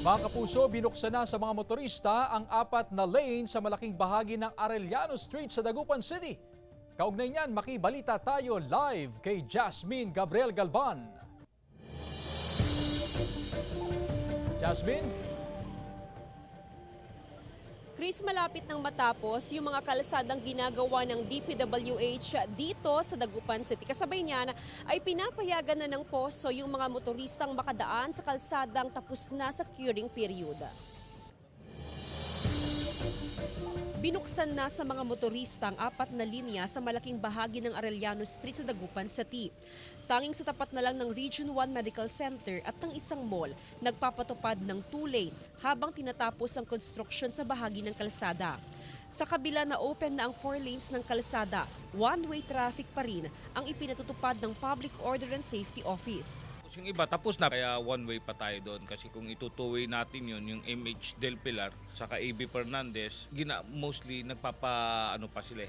Mga kapuso, binuksan na sa mga motorista ang 4 na lane sa malaking bahagi ng Arellano Street sa Dagupan City. Kaugnay niyan, makibalita tayo live kay Jasmine Gabriel Galban. Jasmine? Chris, malapit nang matapos yung mga kalsadang ginagawa ng DPWH dito sa Dagupan City. Kasabay niyan ay pinapayagan na ng poso yung mga motoristang makadaan sa kalsadang tapos na sa curing period. Binuksan na sa mga motorista ang 4 na linya sa malaking bahagi ng Arellano Street sa Dagupan City. Tanging sa tapat na lang ng Region 1 Medical Center at ng isang mall, nagpapatupad ng 2-lane habang tinatapos ang konstruksyon sa bahagi ng kalsada. Sa kabila na open na ang 4 lanes ng kalsada, one-way traffic pa rin ang ipinatutupad ng Public Order and Safety Office. Yung iba tapos na, kaya one way pa tayo doon kasi kung itutuloy natin yun, yung MH Del Pilar saka AB Fernandez, mostly nagpapa pa sila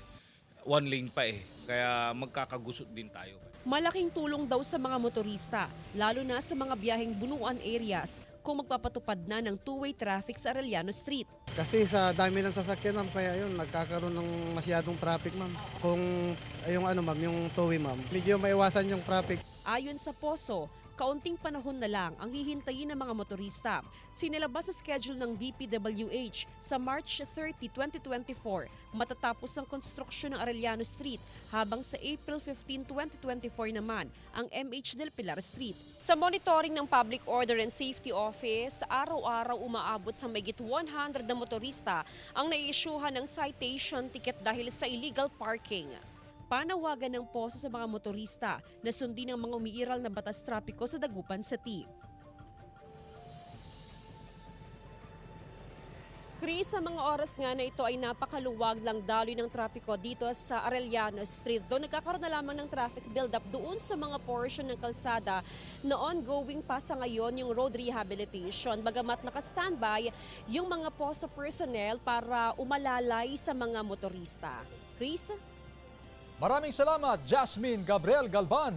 one lane pa kaya magkakagusot din tayo. Malaking tulong daw sa mga motorista, lalo na sa mga biyaheng bunuan areas kung magpapatupad na ng 2-way traffic sa Arellano Street. Kasi sa dami ng sasakyan ma'am, kaya yun, nagkakaroon ng masyadong traffic ma'am. Kung yung yung 2-way ma'am, medyo maiwasan yung traffic. Ayon sa poso, kaunting panahon na lang ang hihintayin ng mga motorista. Sinilabas sa schedule ng DPWH sa March 30, 2024, matatapos ang konstruksyon ng Arellano Street habang sa April 15, 2024 naman ang MH Del Pilar Street. Sa monitoring ng Public Order and Safety Office, araw-araw umaabot sa mahigit 100 na motorista ang nai-issuehan ng citation ticket dahil sa illegal parking. Panawagan ng poso sa mga motorista na sundin ang mga umiiral na batas trapiko sa Dagupan City. Chris, sa mga oras nga na ito ay napakaluwag lang daloy ng trapiko dito sa Arellano Street. Doon nagkakaroon na lamang ng traffic build-up doon sa mga portion ng kalsada na ongoing pa sa ngayon yung road rehabilitation. Bagamat naka-standby yung mga poso personnel para umalalay sa mga motorista. Chris? Maraming salamat, Jasmine Gabriel Galban.